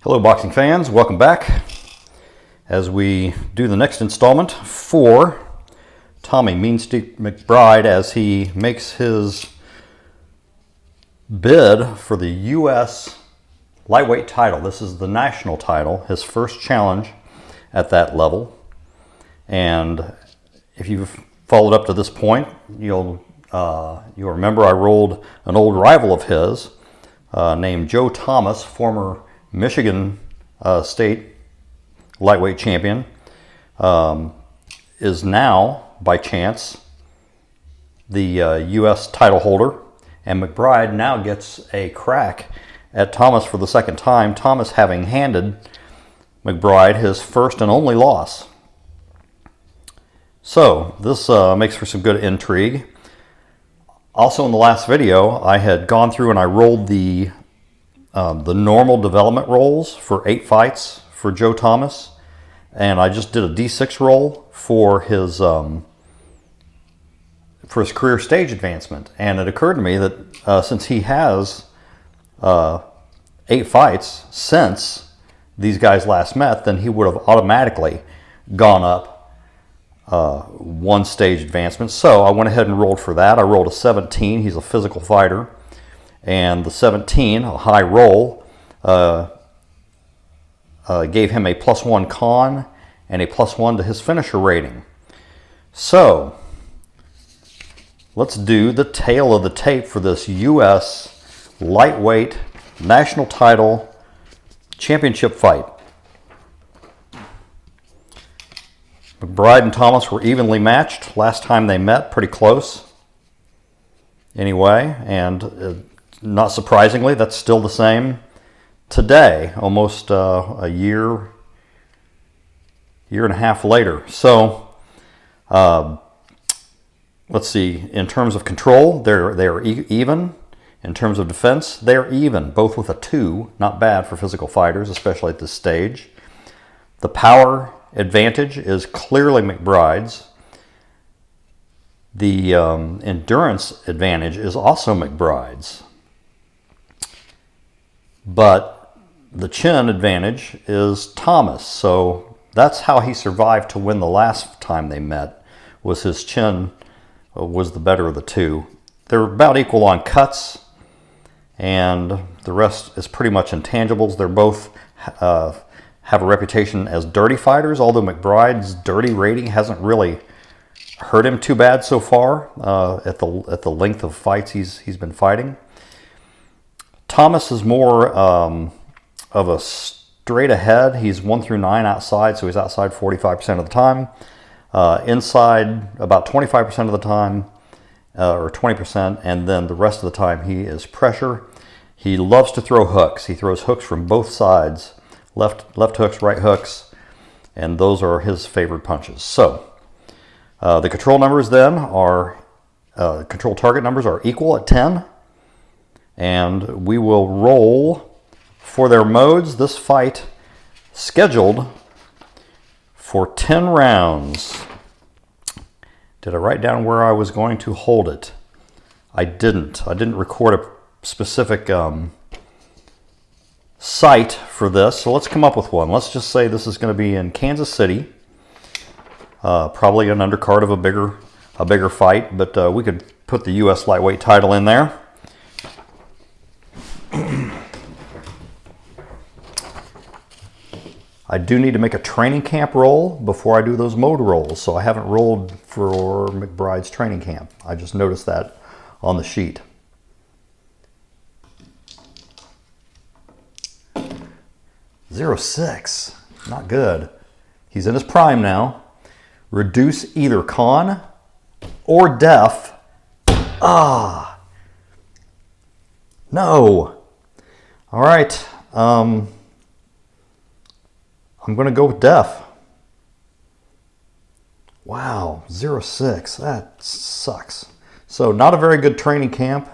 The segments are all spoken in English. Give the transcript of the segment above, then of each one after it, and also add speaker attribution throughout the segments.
Speaker 1: Hello boxing fans, welcome back as we do the next installment for Tommy Meanstick McBride as he makes his bid for the U.S. lightweight title. This is the national title, his first challenge at that level. And if you've followed up to this point, you'll remember I rolled an old rival of his named Joe Thomas, former Michigan State lightweight champion, is now, by chance, the U.S. title holder, and McBride now gets a crack at Thomas for the second time, Thomas having handed McBride his first and only loss. So this makes for some good intrigue. Also in the last video, I had gone through and I rolled the normal development rolls for 8 fights for Joe Thomas, and I just did a D6 roll for his career stage advancement. And it occurred to me that since he has 8 fights since these guys last met, then he would have automatically gone up 1 stage advancement. So I went ahead and rolled for that. I rolled a 17. He's a physical fighter. And the 17, a high roll, gave him a +1 con and a +1 to his finisher rating. So let's do the tail of the tape for this U.S. lightweight national title championship fight. McBride and Thomas were evenly matched last time they met, pretty close anyway, and not surprisingly, that's still the same today, almost a year and a half later. So let's see. In terms of control, they're even. In terms of defense, they're even, both with a 2. Not bad for physical fighters, especially at this stage. The power advantage is clearly McBride's. The endurance advantage is also McBride's. But the chin advantage is Thomas. So that's how he survived to win the last time they met, was his chin was the better of the 2. They're about equal on cuts, and the rest is pretty much intangibles. They're both have a reputation as dirty fighters, although McBride's dirty rating hasn't really hurt him too bad so far at the length of fights he's been fighting. Thomas is more of a straight ahead. He's 1 through 9 outside, so he's outside 45% of the time. Inside about 25% of the time, or 20%, and then the rest of the time he is pressure. He loves to throw hooks. He throws hooks from both sides, left hooks, right hooks, and those are his favorite punches. So the control numbers then are, control target numbers are equal at 10. And we will roll for their modes. This fight scheduled for 10 rounds. Did I write down where I was going to hold it? I didn't. I didn't record a specific site for this. So let's come up with one. Let's just say this is going to be in Kansas City. Probably an undercard of a bigger fight, but we could put the U.S. lightweight title in there. I do need to make a training camp roll before I do those mode rolls, so I haven't rolled for McBride's training camp. I just noticed that on the sheet. 0.6, not good. He's in his prime now. Reduce either con or def. No. All right. I'm going to go with def. Wow, 0.6. That sucks. So not a very good training camp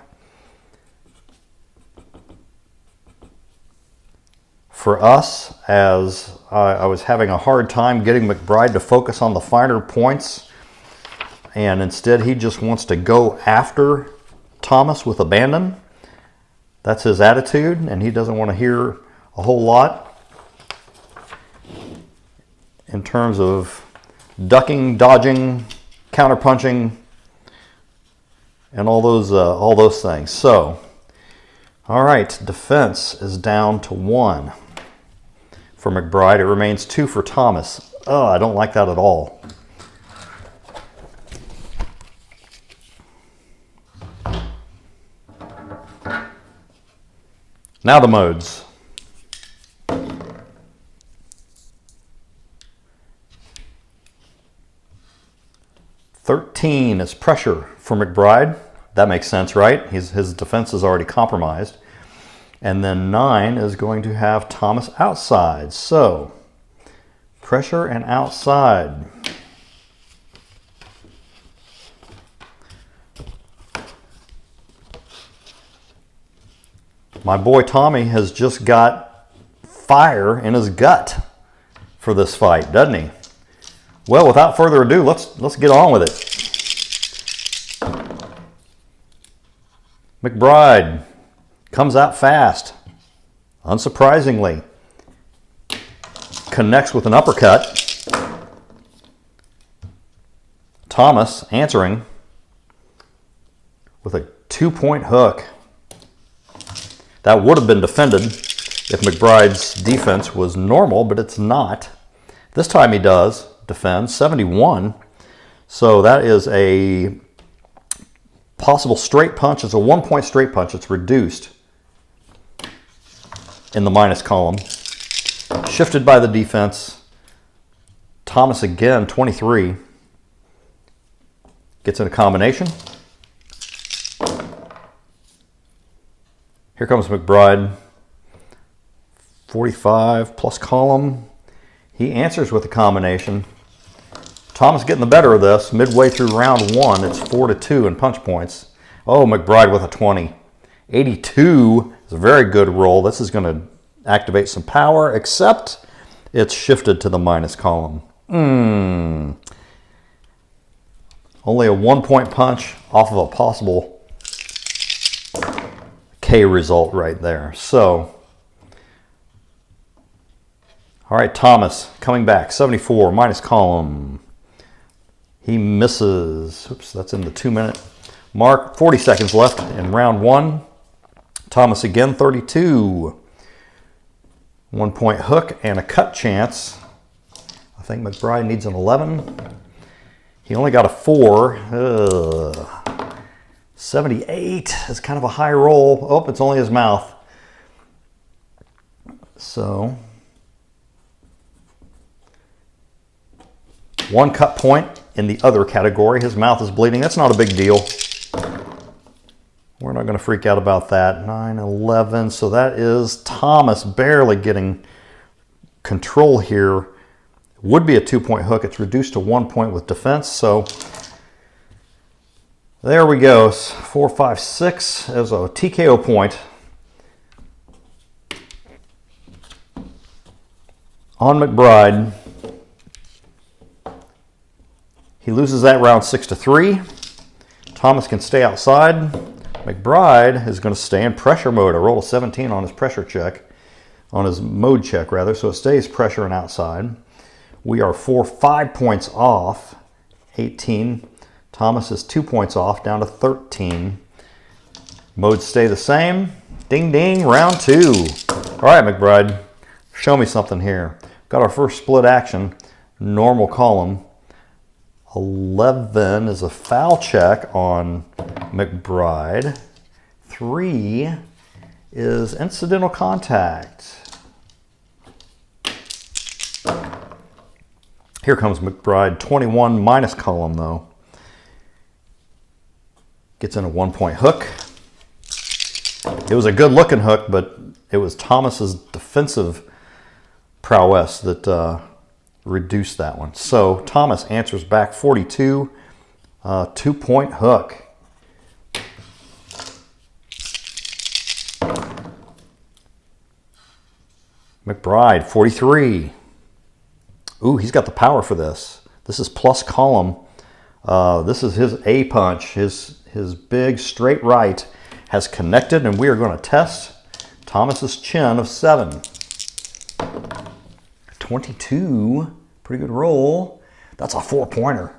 Speaker 1: for us, as I was having a hard time getting McBride to focus on the finer points, and instead he just wants to go after Thomas with abandon. That's his attitude, and he doesn't want to hear a whole lot. in terms of ducking, dodging, counterpunching, and all those things. So, all right, defense is down to 1 for MacBride. It remains 2 for Thomas. Oh, I don't like that at all. Now the modes. "13 is pressure for MacBride." That makes sense, right? His defense is already compromised. And then 9 is going to have Thomas outside. So, pressure and outside. My boy Tommy has just got fire in his gut for this fight, doesn't he? Well, without further ado, let's get on with it. MacBride comes out fast, unsurprisingly. Connects with an uppercut. Thomas answering with a 2-point hook. That would have been defended if MacBride's defense was normal, but it's not. This time he does defend, 71. So that is a possible straight punch. It's a 1-point straight punch. It's reduced in the minus column. Shifted by the defense. Thomas again, 23. Gets in a combination. Here comes MacBride, 45 plus column. He answers with a combination. Thomas getting the better of this. Midway through round 1, it's 4-2 in punch points. Oh, MacBride with a 20. 82 is a very good roll. This is going to activate some power, except it's shifted to the minus column. Only a 1-point punch off of a possible K result right there. So, all right, Thomas coming back, 74, minus column. He misses. Oops, that's in the 2-minute mark. 40 seconds left in round 1. Thomas again, 32. 1-point hook and a cut chance. I think MacBride needs an 11. He only got a 4. 78 is kind of a high roll. Oh, it's only his mouth. So, 1 cut point in the other category. His mouth is bleeding. That's not a big deal. We're not going to freak out about that. 9, 11. So that is Thomas barely getting control here. Would be a 2-point hook. It's reduced to 1 point with defense. So there we go. 4, 5, 6 as a TKO point on MacBride. He loses that round 6-3. Thomas can stay outside. MacBride is going to stay in pressure mode. I rolled a 17 on his pressure check, on his mode check rather, so it stays pressure and outside. We are 4, 5 points off, 18. Thomas is 2 points off, down to 13. Modes stay the same. Ding, ding, round 2. All right, MacBride, show me something here. Got our first split action, normal column. 11 is a foul check on MacBride. 3 is incidental contact. Here comes MacBride, 21 minus column though. Gets in a 1-point hook. It was a good looking hook, but it was Thomas's defensive prowess that reduced that one. So Thomas answers back 42, 2-point hook. MacBride, 43. Ooh, he's got the power for this. This is plus column. This is his A punch. His big straight right has connected, and we are going to test Thomas's chin of 7. 22 Pretty good roll. That's a 4-pointer.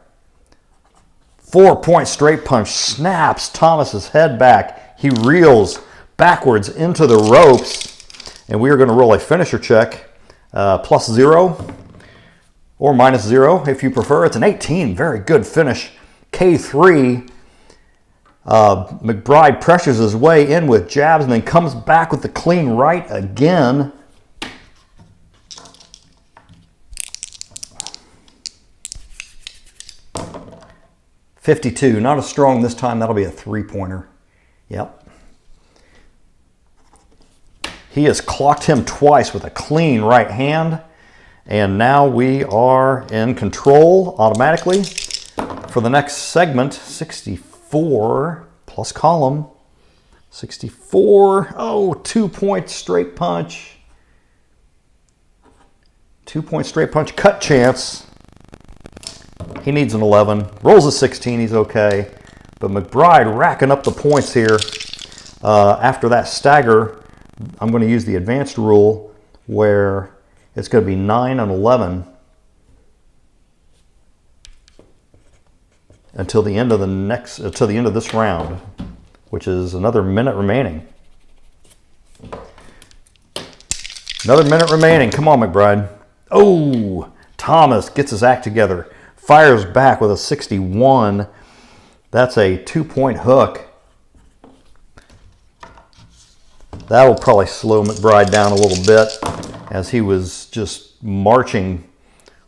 Speaker 1: 4-point straight punch. Snaps Thomas's head back. He reels backwards into the ropes. And we are going to roll a finisher check. +0 or -0 if you prefer. It's an 18. Very good finish. K3. MacBride pressures his way in with jabs and then comes back with the clean right again. .52, not as strong this time. That'll be a 3-pointer. Yep. He has clocked him twice with a clean right hand. And now we are in control automatically for the next segment. 64 plus column. 64. Oh, 2-point straight punch. 2-point straight punch. Cut chance. He needs an 11. Rolls a 16. He's okay. But MacBride racking up the points here. After that stagger, I'm going to use the advanced rule where it's going to be 9 and 11 until the end of this round, which is another minute remaining. Another minute remaining. Come on, MacBride. Oh, Thomas gets his act together. Fires back with a 61. That's a 2-point hook. That will probably slow MacBride down a little bit as he was just marching,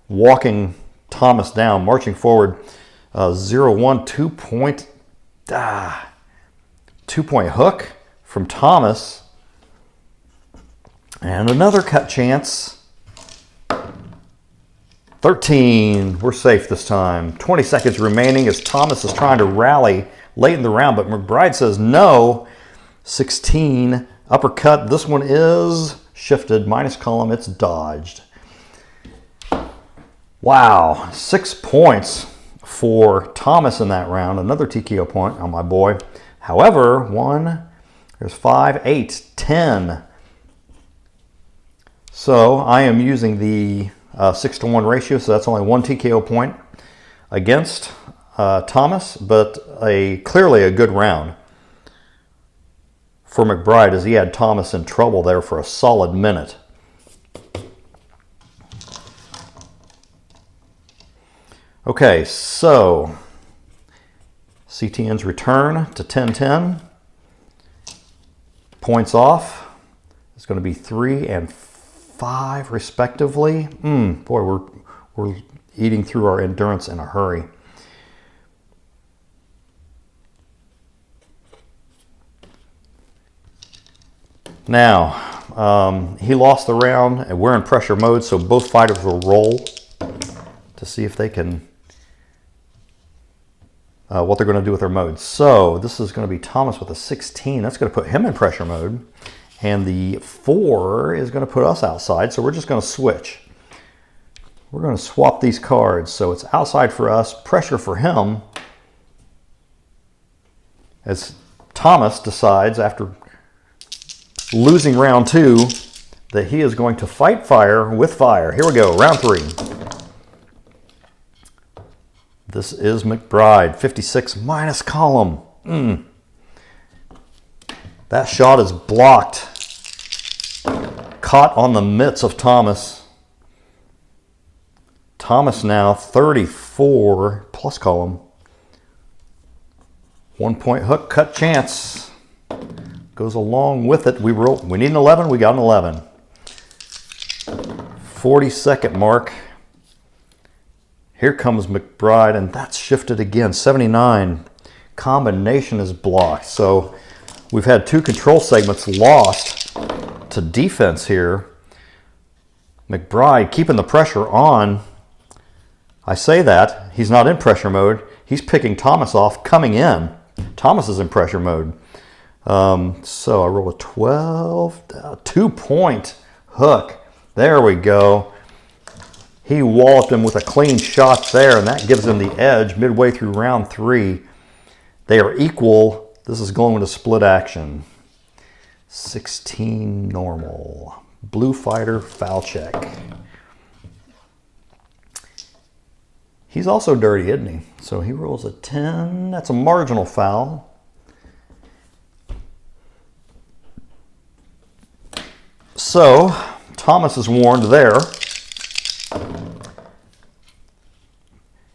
Speaker 1: walking Thomas down, marching forward. 0-1, 2-point, 2-point hook from Thomas. And another cut chance. 13, we're safe this time. 20 seconds remaining as Thomas is trying to rally late in the round, but MacBride says no. 16, uppercut. This one is shifted, minus column, it's dodged. Wow, 6 points for Thomas in that round. Another TKO point on my boy. However, there's 5, 8, 10. So I am using the 6-to-1 ratio, so that's only 1 TKO point against Thomas, but clearly a good round for MacBride as he had Thomas in trouble there for a solid minute. Okay, so CTN's return to 10-10. Points off. It's going to be 3 and 5 respectively. Boy, we're eating through our endurance in a hurry. Now, he lost the round, and we're in pressure mode, so both fighters will roll to see if they can, what they're going to do with their modes. So this is going to be Thomas with a 16. That's going to put him in pressure mode. And the 4 is going to put us outside, so we're just going to switch. We're going to swap these cards. So it's outside for us, pressure for him, as Thomas decides after losing round 2 that he is going to fight fire with fire. Here we go, round 3. This is MacBride, 56 minus column. That shot is blocked. Caught on the mitts of Thomas. Thomas now 34 plus column. 1-point hook, cut chance. Goes along with it. We need an 11, we got an 11. 40-second mark. Here comes MacBride, and that's shifted again. 79. Combination is blocked. So we've had 2 control segments lost to defense here. MacBride keeping the pressure on. I say that. He's not in pressure mode. He's picking Thomas off, coming in. Thomas is in pressure mode. So I roll a 12. 2-point hook. There we go. He walloped him with a clean shot there, and that gives him the edge midway through round 3. They are equal. This is going to split action. 16 normal. Blue fighter, foul check. He's also dirty, isn't he? So he rolls a 10. That's a marginal foul. So Thomas is warned there.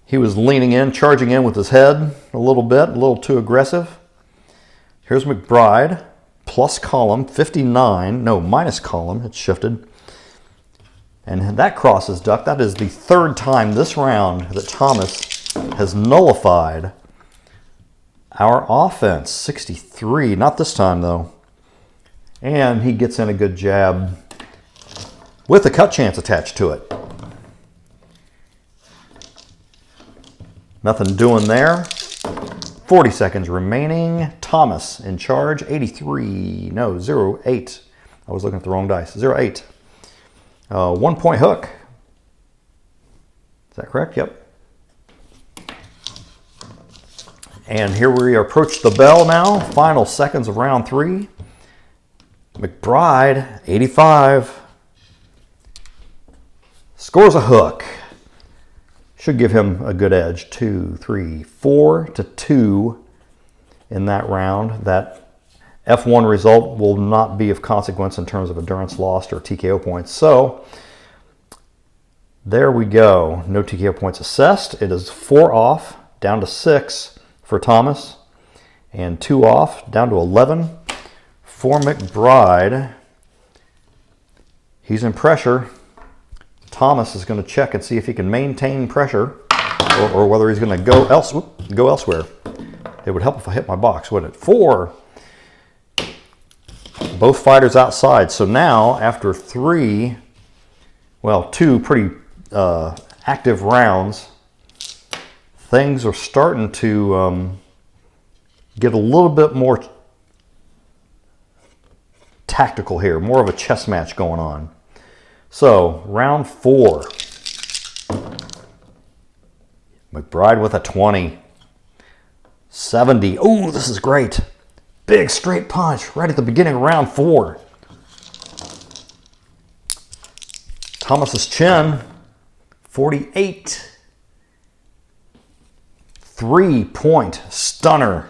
Speaker 1: He was leaning in, charging in with his head a little bit, a little too aggressive. Here's MacBride, plus column, 59. No, minus column, it's shifted. And that cross is ducked. That is the third time this round that Thomas has nullified our offense. 63, not this time though. And he gets in a good jab with a cut chance attached to it. Nothing doing there. 40 seconds remaining. Thomas in charge. 83. No, 0-8. I was looking at the wrong dice. 0-8. 1 point hook. Is that correct? Yep. And here we approach the bell now. Final seconds of round 3. MacBride, 85. Scores a hook. Should give him a good edge. 2, 3, 4-2 in that round. That F1 result will not be of consequence in terms of endurance lost or TKO points. So there we go. No TKO points assessed. It is 4 off, down to 6 for Thomas, and 2 off, down to 11 for MacBride. He's in pressure. Thomas is going to check and see if he can maintain pressure, or whether he's going to go elsewhere. It would help if I hit my box, wouldn't it? 4. Both fighters outside. So now, after 2 pretty active rounds, things are starting to get a little bit more tactical here, more of a chess match going on. So, round 4. MacBride with a 20. 70. Oh, this is great. Big straight punch right at the beginning of round 4. Thomas's chin, 48. 3-point stunner.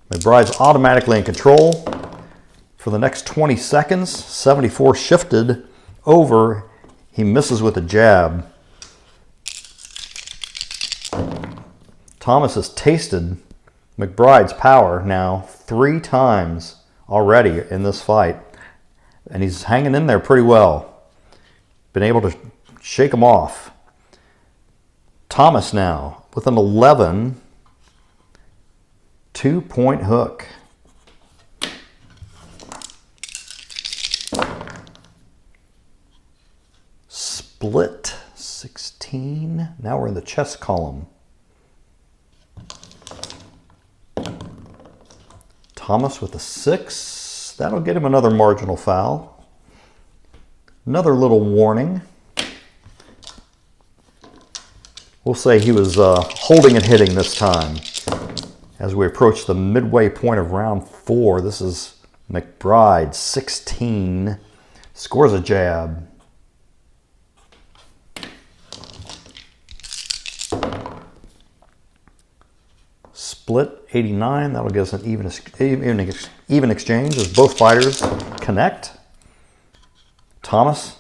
Speaker 1: MacBride's automatically in control for the next 20 seconds. 74 shifted over. He misses with a jab. Thomas has tasted MacBride's power now 3 times already in this fight. And he's hanging in there pretty well. Been able to shake him off. Thomas now with an 11 2-point hook. Split 16. Now we're in the chess column. Thomas with a 6. That'll get him another marginal foul. Another little warning. We'll say he was holding and hitting this time. As we approach the midway point of round 4, this is MacBride, 16. Scores a jab. Split 89. That'll give us an even exchange as both fighters connect. Thomas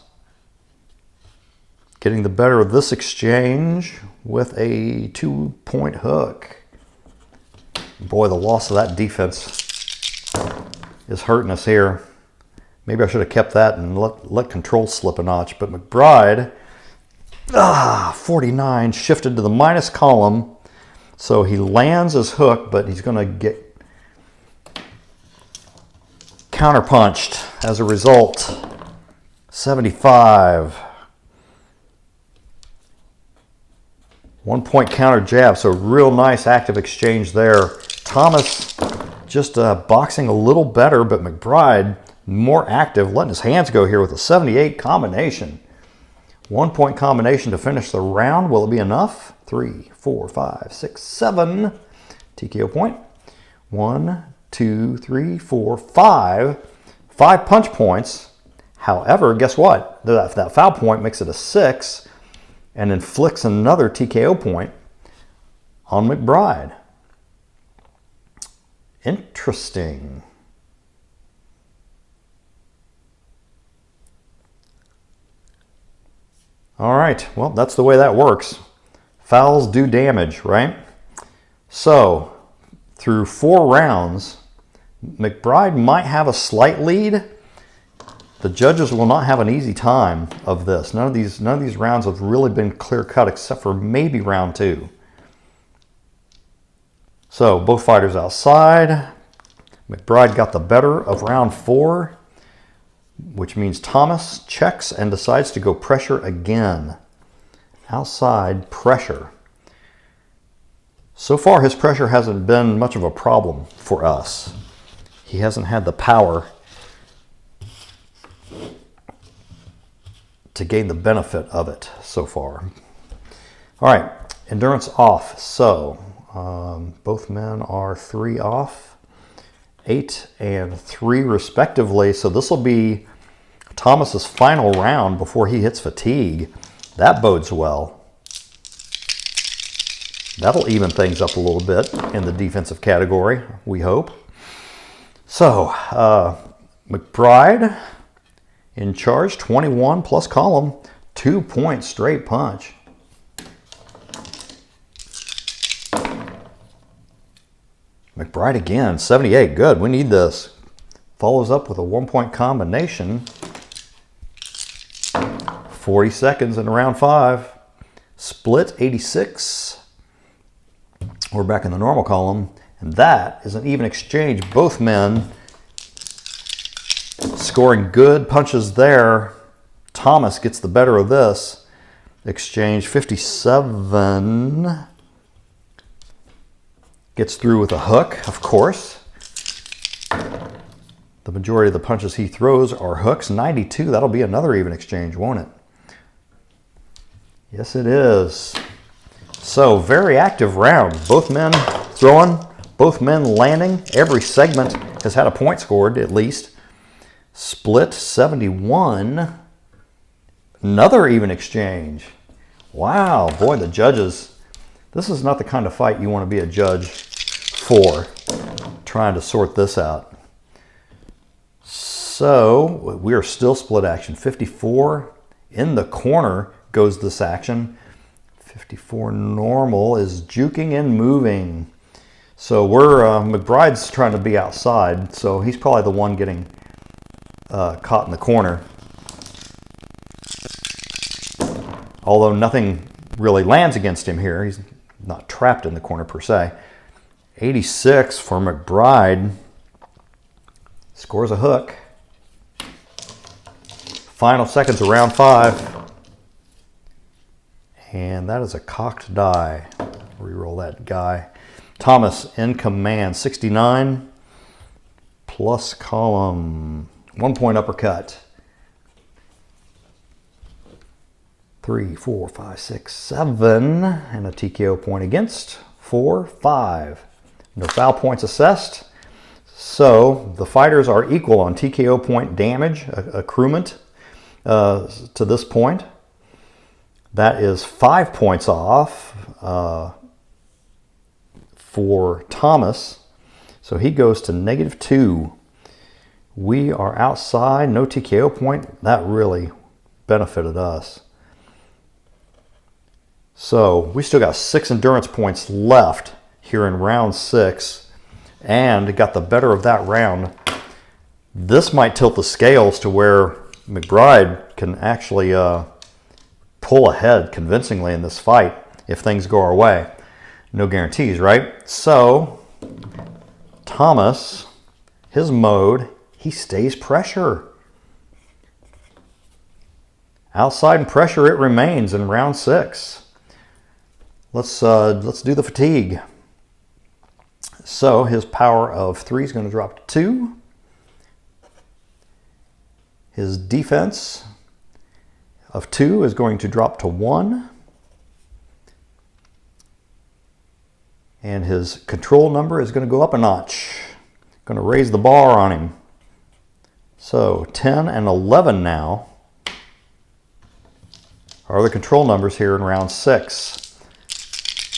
Speaker 1: getting the better of this exchange with a 2-point hook. Boy, the loss of that defense is hurting us here. Maybe I should have kept that and let control slip a notch. But MacBride, 49, shifted to the minus column. So he lands his hook, but he's going to get counterpunched as a result. 75. 1-point counter jab, so real nice active exchange there. Thomas just boxing a little better, but MacBride more active, letting his hands go here with a 78 combination. 1-point combination to finish the round. Will it be enough? 3, 4, 5, 6, 7. TKO point. 1, 2, 3, 4, 5. 5 punch points. However, guess what? That foul point makes it a 6. and inflicts another TKO point on MacBride. Interesting. All right, well, that's the way that works. Fouls do damage, right? So, through 4 rounds, MacBride might have a slight lead. The judges will not have an easy time of this. None of these rounds have really been clear-cut except for maybe round 2. So, both fighters outside. MacBride got the better of round 4, which means Thomas checks and decides to go pressure again. Outside pressure. So far, his pressure hasn't been much of a problem for us. He hasn't had the power to gain the benefit of it so far. All right, endurance off. So both men are 3 off, 8 and 3 respectively. So this will be Thomas's final round before he hits fatigue. That bodes well. That'll even things up a little bit in the defensive category, we hope. So, MacBride in charge, 21 plus column, 2 point straight punch. MacBride again, 78, good, we need this. Follows up with a 1 point combination. 40 seconds in round 5. Split, 86. We're back in the normal column, and that is an even exchange. Both men scoring good punches there. Thomas gets the better of this exchange. 57 gets through with a hook, of course. The majority of the punches he throws are hooks. 92, that'll be another even exchange, won't it? Yes, it is. So, very active round. Both men throwing, both men landing. Every segment has had a point scored, at least. Split, 71. Another even exchange. Wow, boy, the judges. This is not the kind of fight you want to be a judge for, trying to sort this out. So, we are still split action. 54 in the corner goes this action. 54 normal is juking and moving. So we're, MacBride's trying to be outside, so he's probably the one getting caught in the corner. Although nothing really lands against him here. He's not trapped in the corner per se. 86 for MacBride. Scores a hook. Final seconds of round 5. And that is a cocked die. Reroll that guy. Thomas in command. 69 plus column. 1 point uppercut. 3, 4, 5, 6, 7. And a TKO point against. 4, 5. No foul points assessed. So the fighters are equal on TKO point damage accruement to this point. That is 5 points off for Thomas. So he goes to -2. We are outside, no TKO point. That really benefited us. So we still got 6 endurance points left here in round 6 and got the better of that round. This might tilt the scales to where MacBride can actually pull ahead convincingly in this fight if things go our way. No guarantees, right? So, Thomas, his mode, he stays pressure. Outside and pressure it remains in round 6. Let's do the fatigue. So, his power of 3 is going to drop to 2. His defense of 2 is going to drop to 1. And his control number is going to go up a notch. Going to raise the bar on him. So 10 and 11 now are the control numbers here in round 6.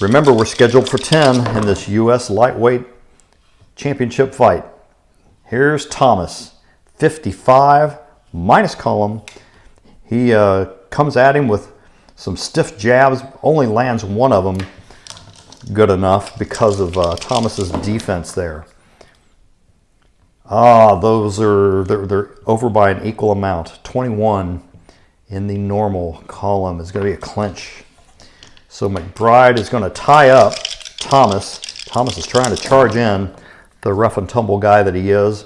Speaker 1: Remember, we're scheduled for 10 in this U.S. lightweight championship fight. Here's Thomas, 55, minus column. He comes at him with some stiff jabs, only lands one of them good enough because of Thomas's defense there. They're over by an equal amount. 21 in the normal column is going to be a clinch. So MacBride is going to tie up Thomas. Thomas is trying to charge in, the rough and tumble guy that he is.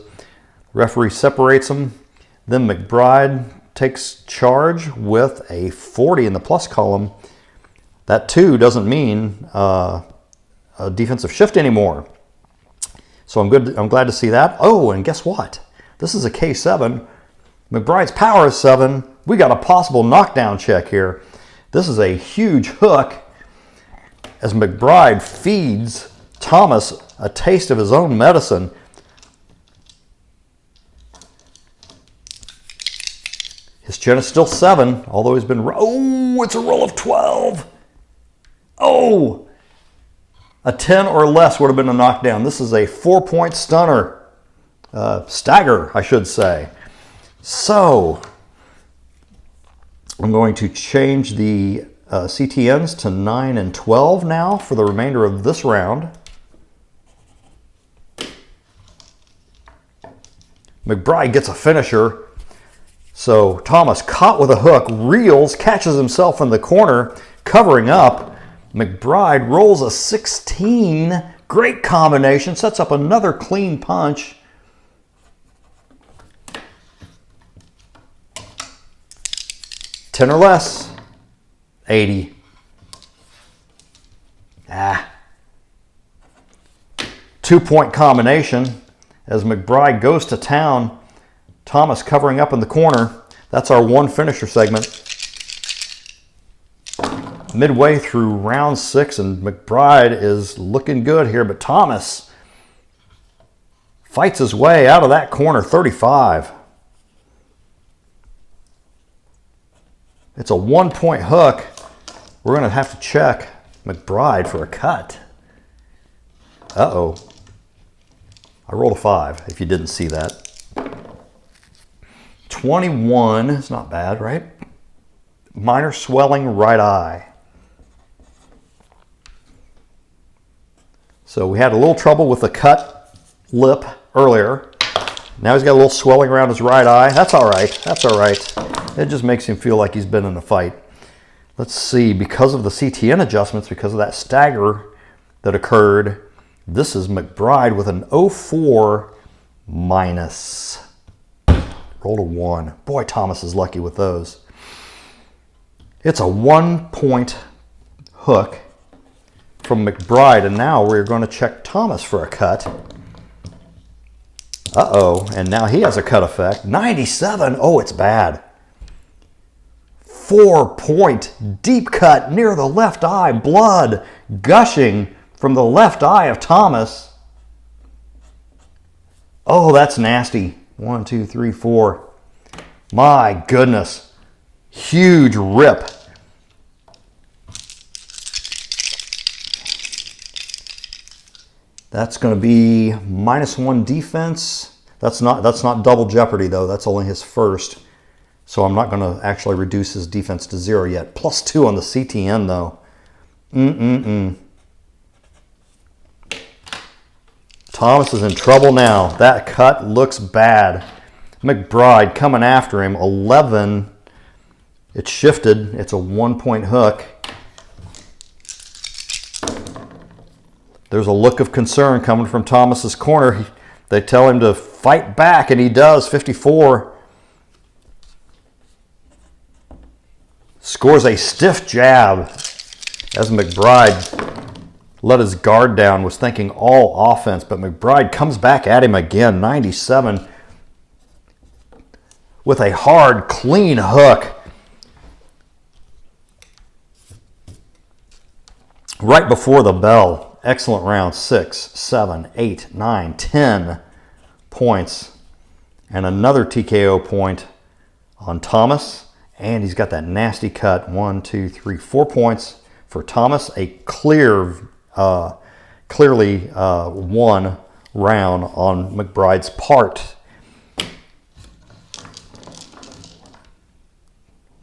Speaker 1: Referee separates him. Then MacBride takes charge with a 40 in the plus column. That 2 doesn't mean a defensive shift anymore. So I'm glad to see that. Oh, and guess what? This is a K7. MacBride's power is 7. We got a possible knockdown check here. This is a huge hook as MacBride feeds Thomas a taste of his own medicine. His chin is still 7, although he's been... Oh, it's a roll of 12. Oh, a 10 or less would have been a knockdown. This is a 4-point stunner. Stagger, I should say. So, I'm going to change the CTNs to 9 and 12 now for the remainder of this round. MacBride gets a finisher. So Thomas, caught with a hook, reels, catches himself in the corner, covering up. MacBride rolls a 16. Great combination, sets up another clean punch. $10 or less, 80. 2-point combination as MacBride goes to town. Thomas covering up in the corner. That's our one finisher segment. Midway through round 6, and MacBride is looking good here, but Thomas fights his way out of that corner, 35. It's a 1-point hook. We're going to have to check MacBride for a cut. Uh-oh. I rolled a 5, if you didn't see that. 21, it's not bad, right? Minor swelling right eye. So we had a little trouble with the cut lip earlier. Now he's got a little swelling around his right eye. That's all right. That's all right. It just makes him feel like he's been in a fight. Let's see, because of the CTN adjustments, because of that stagger that occurred, this is MacBride with an 04 minus. Rolled a 1. Boy, Thomas is lucky with those. It's a 1-point hook from MacBride, and now we're going to check Thomas for a cut. Uh-oh, and now he has a cut effect. 97. Oh, it's bad. 4-point deep cut near the left eye. Blood gushing from the left eye of Thomas. Oh, that's nasty. 1, 2, 3, 4. My goodness. Huge rip. That's going to be -1 defense. That's not double jeopardy though. That's only his first. So I'm not going to actually reduce his defense to 0 yet. +2 on the CTN though. Thomas is in trouble now. That cut looks bad. MacBride coming after him. 11. It's shifted. It's a 1-point hook. There's a look of concern coming from Thomas's corner. They tell him to fight back, and he does. 54. Scores a stiff jab as MacBride let his guard down, was thinking all offense, but MacBride comes back at him again. 97 with a hard, clean hook. Right before the bell. Excellent round. 6, 7, 8, 9, 10 points. And another TKO point on Thomas. And he's got that nasty cut. 1, 2, 3, 4 points for Thomas. A clearly won round on MacBride's part.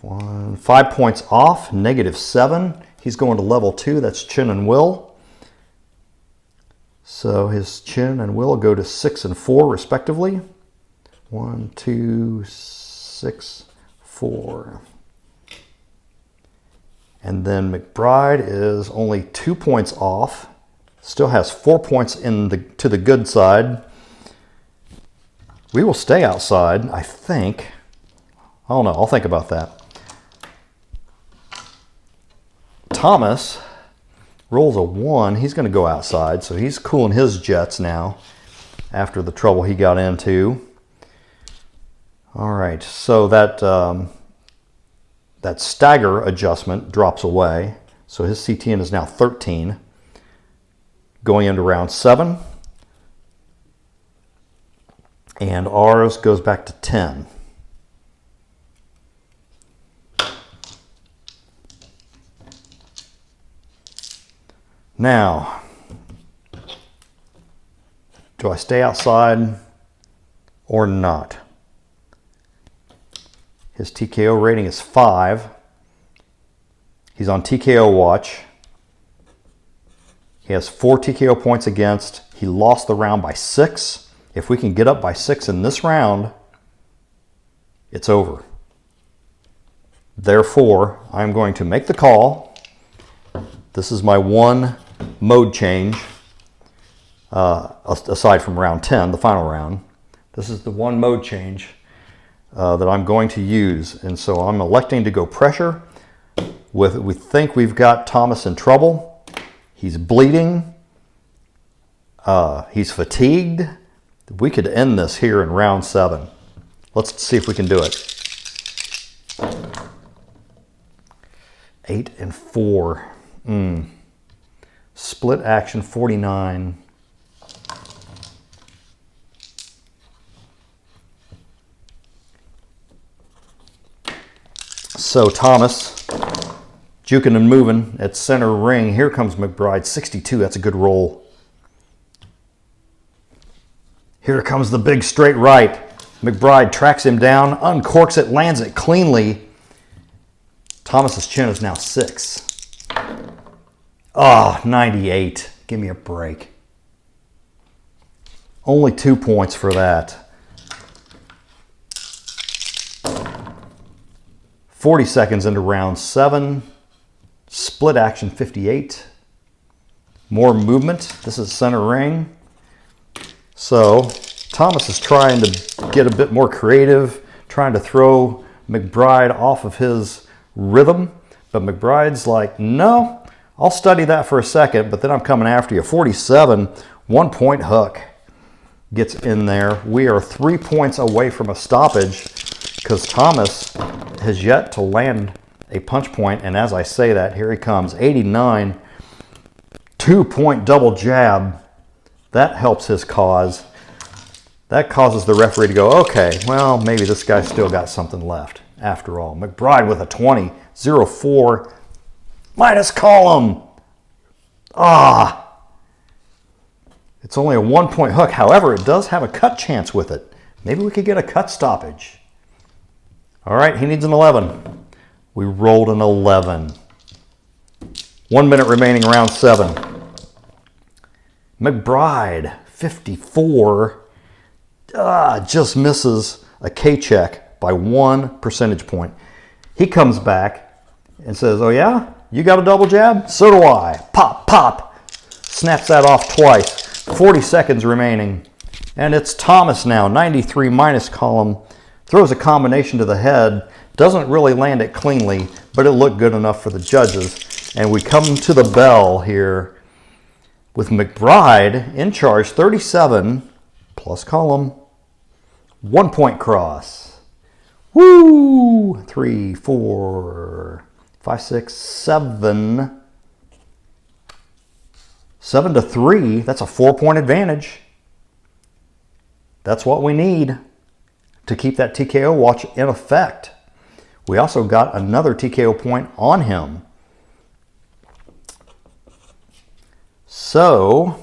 Speaker 1: 5 points off, -7. He's going to level 2. That's Chin and Will. So his Chin and Will go to 6 and 4 respectively. 1, 2, 6, 4. And then MacBride is only 2 points off. Still has 4 points to the good side. We will stay outside, I think. I don't know. I'll think about that. Thomas rolls a 1. He's going to go outside, so he's cooling his jets now after the trouble he got into. All right, so that stagger adjustment drops away. So his CTN is now 13. Going into round 7. And ours goes back to 10. Now, do I stay outside or not? His TKO rating is 5. He's on TKO watch. He has 4 TKO points against. He lost the round by 6. If we can get up by 6 in this round, it's over. Therefore, I'm going to make the call. This is my one mode change, aside from round 10, the final round. This is the one mode change that I'm going to use. And so I'm electing to go pressure. We think we've got Thomas in trouble. He's bleeding. He's fatigued. We could end this here in round 7. Let's see if we can do it. 8 and 4. Split action 49. So Thomas, juking and moving at center ring. Here comes MacBride, 62. That's a good roll. Here comes the big straight right. MacBride tracks him down, uncorks it, lands it cleanly. Thomas's chin is now 6. Ah, 98. Give me a break. Only 2 points for that. 40 seconds into round 7. Split action 58. More movement. This is center ring. So Thomas is trying to get a bit more creative, trying to throw MacBride off of his rhythm. But MacBride's like, no, I'll study that for a second, but then I'm coming after you. 47, 1 point hook gets in there. We are 3 points away from a stoppage because Thomas has yet to land a punch point. And as I say that, here he comes. 89, 2 point double jab. That helps his cause. That causes the referee to go, okay, well, maybe this guy's still got something left after all. MacBride with a 20, 0-4, minus column. It's only a 1 point hook. However, it does have a cut chance with it. Maybe we could get a cut stoppage. All right, he needs an 11. We rolled an 11. 1 minute remaining, round 7. MacBride, 54, just misses a K-check by 1 percentage point. He comes back and says, oh yeah, you got a double jab? So do I. Pop, pop. Snaps that off twice. 40 seconds remaining. And it's Thomas now, 93 minus column. Throws a combination to the head. Doesn't really land it cleanly, but it looked good enough for the judges. And we come to the bell here with MacBride in charge, 37 plus column. 1 point cross. Woo! 3, 4, 5, 6, 7. 7-3. That's a 4 point advantage. That's what we need to keep that TKO watch in effect. We also got another TKO point on him. So,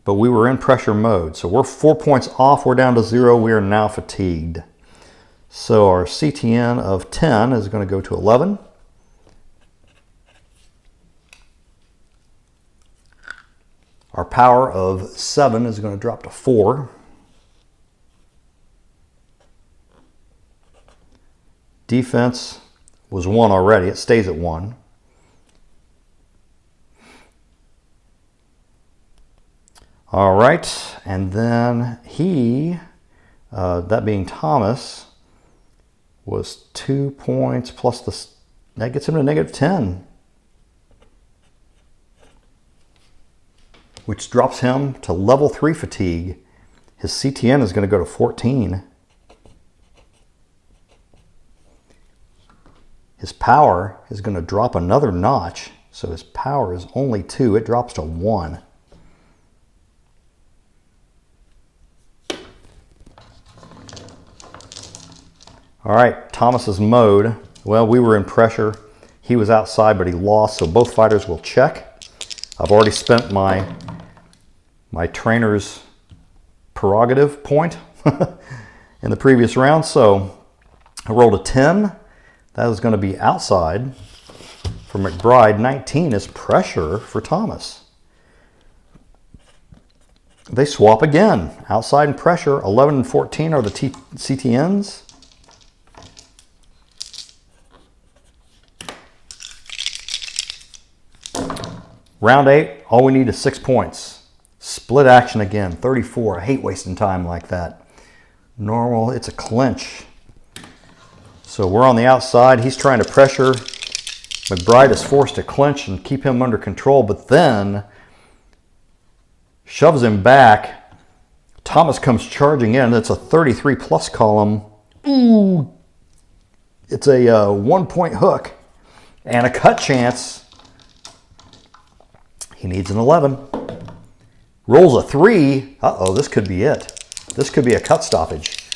Speaker 1: but we were in pressure mode. So we're 4 points off. We're down to 0. We are now fatigued. So our CTN of 10 is going to go to 11. Our power of 7 is going to drop to 4. Defense was 1 already. It stays at 1. All right, and then he, that being Thomas, was 2 points plus that gets him to -10. Which drops him to level 3 fatigue. His CTN is going to go to 14. His power is going to drop another notch. So his power is only 2. It drops to 1. All right, Thomas's mode. Well, we were in pressure. He was outside, but he lost, so both fighters will check. I've already spent my trainer's prerogative point in the previous round, so I rolled a 10. That is going to be outside for MacBride. 19 is pressure for Thomas. They swap again. Outside and pressure. 11 and 14 are the CTNs. Round 8, all we need is 6 points. Split action again, 34. I hate wasting time like that. Normal, it's a clinch. So we're on the outside. He's trying to pressure. MacBride is forced to clinch and keep him under control, but then shoves him back. Thomas comes charging in. It's a 33 plus column. Ooh! It's a 1 point hook and a cut chance. He needs an 11. Rolls a 3. Uh-oh, this could be it. This could be a cut stoppage.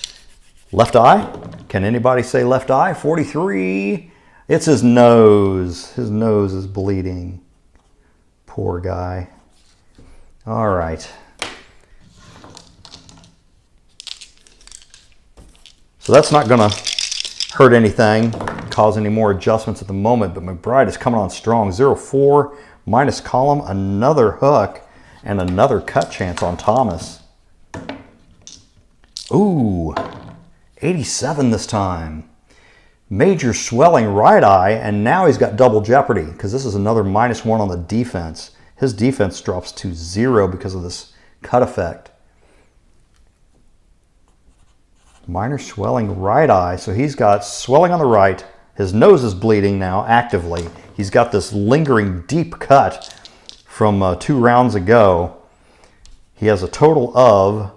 Speaker 1: Left eye? Can anybody say left eye? 43. It's his nose. His nose is bleeding. Poor guy. All right. So that's not going to hurt anything, cause any more adjustments at the moment, but MacBride is coming on strong. 0-4. Minus column, another hook, and another cut chance on Thomas. Ooh, 87 this time. Major swelling right eye, and now he's got double jeopardy because this is another -1 on the defense. His defense drops to 0 because of this cut effect. Minor swelling right eye, so he's got swelling on the right. His nose is bleeding now actively. He's got this lingering deep cut from 2 rounds ago. He has a total of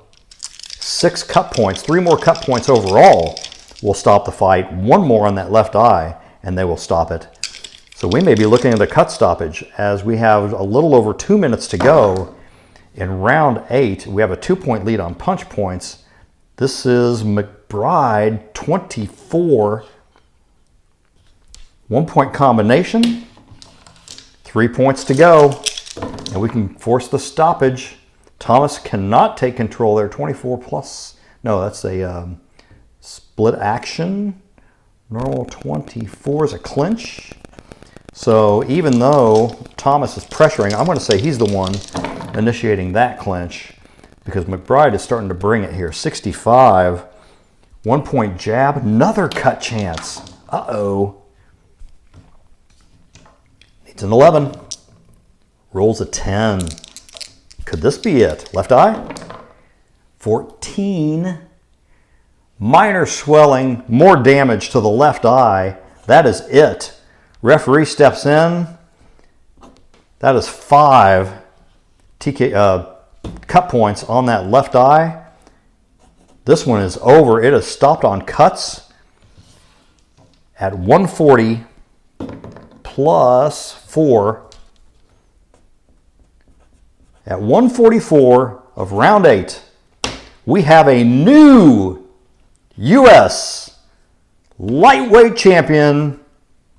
Speaker 1: 6 cut points. 3 more cut points overall will stop the fight. 1 more on that left eye, and they will stop it. So we may be looking at a cut stoppage as we have a little over 2 minutes to go. In round 8, we have a 2 point lead on punch points. This is MacBride 24. 1 point combination, 3 points to go, and we can force the stoppage. Thomas cannot take control there. 24 plus, no, that's a split action. Normal 24 is a clinch. So even though Thomas is pressuring, I'm going to say he's the one initiating that clinch because MacBride is starting to bring it here. 65, 1 point jab, another cut chance. Uh-oh. It's an 11. Rolls a 10. Could this be it? Left eye? 14. Minor swelling, more damage to the left eye. That is it. Referee steps in. That is 5 cut points on that left eye. This one is over. It has stopped on cuts at 140. Plus 4 at 144 of round 8. We have a new U.S. lightweight champion,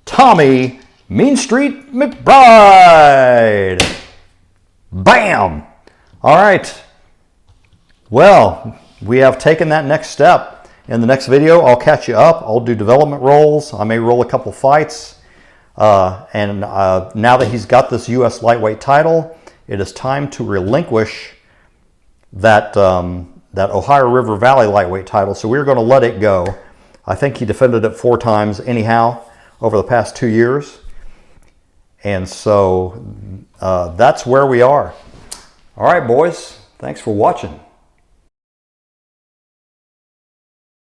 Speaker 1: Tommy Mean Street MacBride. Bam! All right. Well, we have taken that next step. In the next video, I'll catch you up. I'll do development rolls. I may roll a couple fights. Now that he's got this U.S. lightweight title, it is time to relinquish that, that Ohio River Valley lightweight title. So we're going to let it go. I think he defended it 4 times anyhow over the past 2 years. And so that's where we are. All right, boys. Thanks for watching.